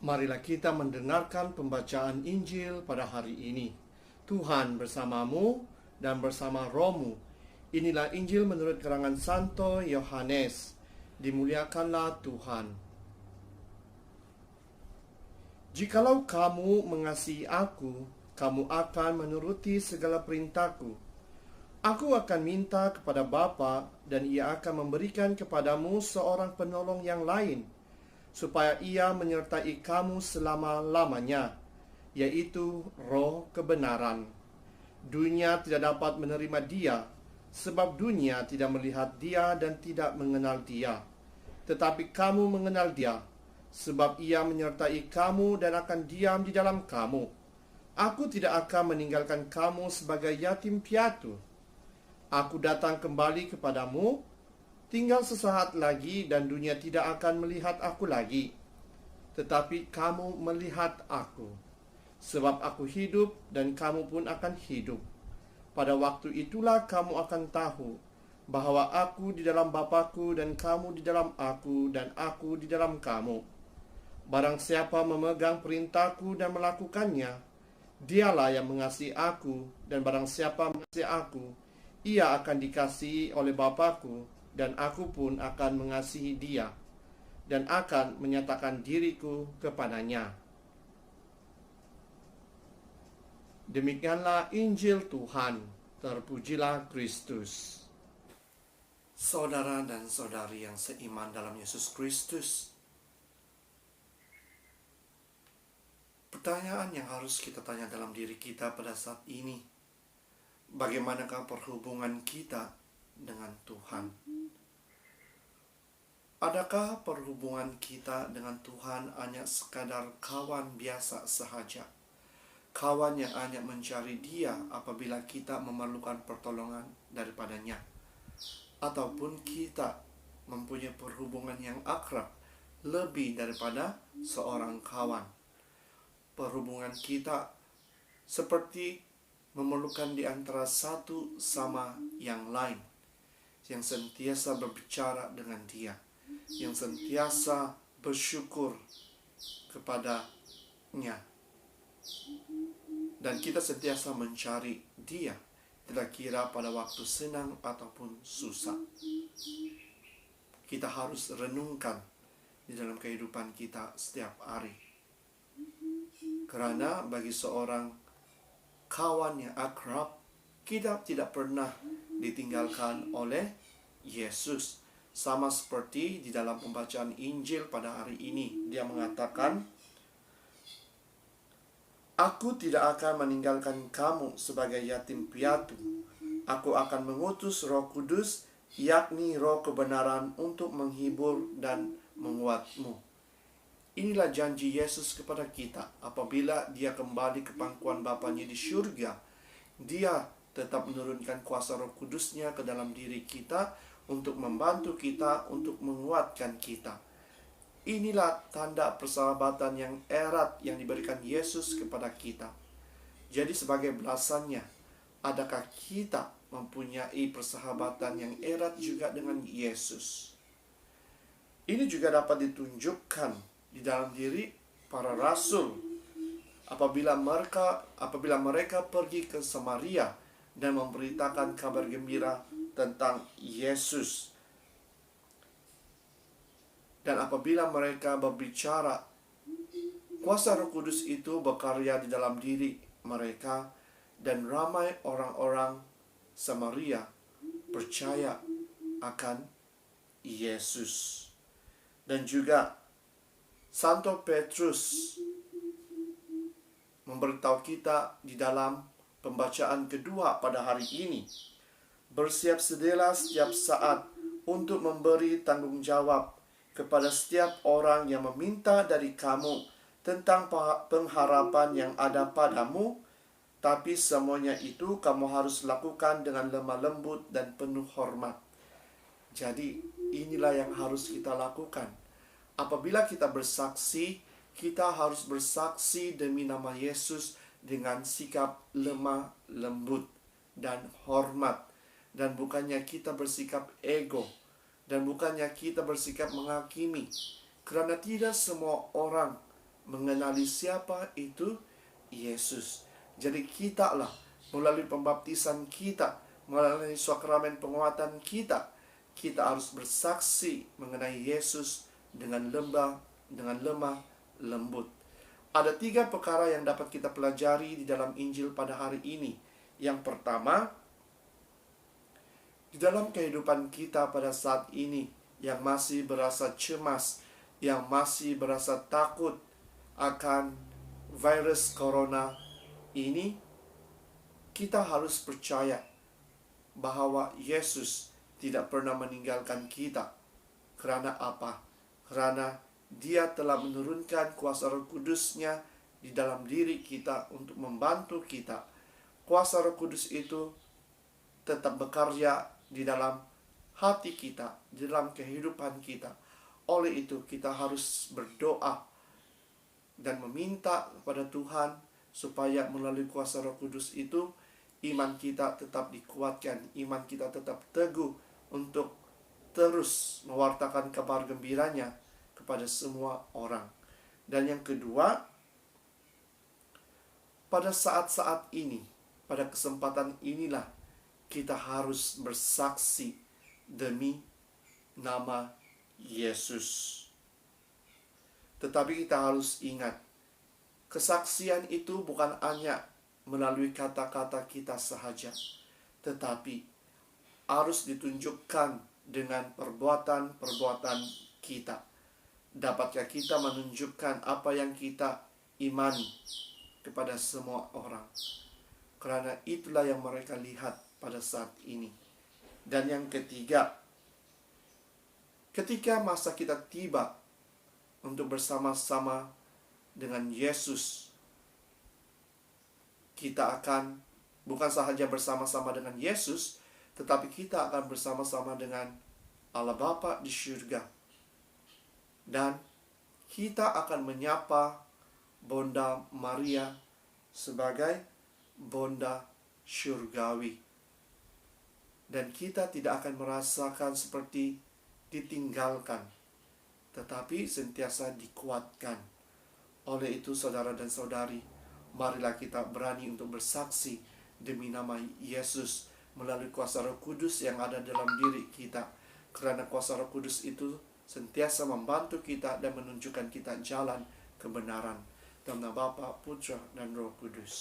Marilah kita mendengarkan pembacaan Injil pada hari ini. Tuhan bersamamu dan bersama rohmu. Inilah Injil menurut karangan Santo Yohanes. Dimuliakanlah Tuhan. Jikalau kamu mengasihi aku, kamu akan menuruti segala perintahku. Aku akan minta kepada Bapa, dan Ia akan memberikan kepadamu seorang penolong yang lain, supaya Ia menyertai kamu selama-lamanya, yaitu Roh kebenaran. Dunia tidak dapat menerima Dia, sebab dunia tidak melihat Dia dan tidak mengenal Dia. Tetapi kamu mengenal Dia, sebab Ia menyertai kamu dan akan diam di dalam kamu. Aku tidak akan meninggalkan kamu sebagai yatim piatu. Aku datang kembali kepadamu. Tinggal sesaat lagi dan dunia tidak akan melihat aku lagi, tetapi kamu melihat aku. Sebab aku hidup dan kamu pun akan hidup. Pada waktu itulah kamu akan tahu bahwa aku di dalam Bapa-Ku dan kamu di dalam aku dan aku di dalam kamu. Barang siapa memegang perintahku dan melakukannya, dialah yang mengasihi aku, dan barang siapa mengasihi aku, ia akan dikasihi oleh Bapa-Ku, dan aku pun akan mengasihi dia, dan akan menyatakan diriku kepadanya. Demikianlah Injil Tuhan. Terpujilah Kristus. Saudara dan saudari yang seiman dalam Yesus Kristus, pertanyaan yang harus kita tanya dalam diri kita pada saat ini, bagaimanakah perhubungan kita dengan Tuhan? Adakah perhubungan kita dengan Tuhan hanya sekadar kawan biasa sahaja? Kawan yang hanya mencari Dia apabila kita memerlukan pertolongan daripadanya? Ataupun kita mempunyai perhubungan yang akrab lebih daripada seorang kawan? Perhubungan kita seperti memerlukan di antara satu sama yang lain, yang sentiasa berbicara dengan Dia, yang sentiasa bersyukur kepadanya, dan kita sentiasa mencari Dia, tidak kira pada waktu senang ataupun susah. Kita harus renungkan di dalam kehidupan kita setiap hari, karena bagi seorang kawan yang akrab, kita tidak pernah ditinggalkan oleh Yesus. Sama seperti di dalam pembacaan Injil pada hari ini, Dia mengatakan, Aku tidak akan meninggalkan kamu sebagai yatim piatu. Aku akan mengutus Roh Kudus, yakni Roh kebenaran, untuk menghibur dan menguatmu. Inilah janji Yesus kepada kita. Apabila Dia kembali ke pangkuan Bapanya di surga, Dia tetap menurunkan kuasa Roh Kudusnya ke dalam diri kita untuk membantu kita, untuk menguatkan kita. Inilah tanda persahabatan yang erat yang diberikan Yesus kepada kita. Jadi sebagai balasannya, adakah kita mempunyai persahabatan yang erat juga dengan Yesus? Ini juga dapat ditunjukkan di dalam diri para rasul apabila mereka pergi ke Samaria dan memberitakan kabar gembira tentang Yesus. Dan apabila mereka berbicara, kuasa Roh Kudus itu berkarya di dalam diri mereka, dan ramai orang-orang Samaria percaya akan Yesus. Dan juga Santo Petrus memberitahu kita di dalam pembacaan kedua pada hari ini, bersiap sedialah setiap saat untuk memberi tanggung jawab kepada setiap orang yang meminta dari kamu tentang pengharapan yang ada padamu, tapi semuanya itu kamu harus lakukan dengan lemah lembut dan penuh hormat. Jadi inilah yang harus kita lakukan. Apabila kita bersaksi, kita harus bersaksi demi nama Yesus dengan sikap lemah lembut dan hormat, dan bukannya kita bersikap ego, dan bukannya kita bersikap menghakimi, karena tidak semua orang mengenali siapa itu Yesus. Jadi kita lah, melalui pembaptisan kita, melalui sakramen penguatan kita, kita harus bersaksi mengenai Yesus dengan lemah lembut. Ada 3 perkara yang dapat kita pelajari di dalam Injil pada hari ini. Yang pertama, di dalam kehidupan kita pada saat ini yang masih berasa cemas, yang masih berasa takut akan virus corona ini, kita harus percaya bahwa Yesus tidak pernah meninggalkan kita. Karena apa? Karena Dia telah menurunkan kuasa Roh Kudus-Nya di dalam diri kita untuk membantu kita. Kuasa Roh Kudus itu tetap bekerja di dalam hati kita, di dalam kehidupan kita. Oleh itu kita harus berdoa dan meminta kepada Tuhan supaya melalui kuasa Roh Kudus itu iman kita tetap dikuatkan, iman kita tetap teguh untuk terus mewartakan kabar gembiranya kepada semua orang. Dan yang kedua, pada saat-saat ini, pada kesempatan inilah kita harus bersaksi demi nama Yesus. Tetapi kita harus ingat, kesaksian itu bukan hanya melalui kata-kata kita sahaja, tetapi harus ditunjukkan dengan perbuatan-perbuatan kita. Dapatkah kita menunjukkan apa yang kita imani kepada semua orang? Karena itulah yang mereka lihat pada saat ini. Dan yang ketiga, ketika masa kita tiba untuk bersama-sama dengan Yesus, kita akan bukan sahaja bersama-sama dengan Yesus, tetapi kita akan bersama-sama dengan Allah Bapa di surga. Dan kita akan menyapa Bonda Maria sebagai Bonda surgawi. Dan kita tidak akan merasakan seperti ditinggalkan, tetapi sentiasa dikuatkan. Oleh itu saudara dan saudari, marilah kita berani untuk bersaksi demi nama Yesus melalui kuasa Roh Kudus yang ada dalam diri kita. Karena kuasa Roh Kudus itu sentiasa membantu kita dan menunjukkan kita jalan kebenaran. Dalam nama Bapa, Putra, dan Roh Kudus.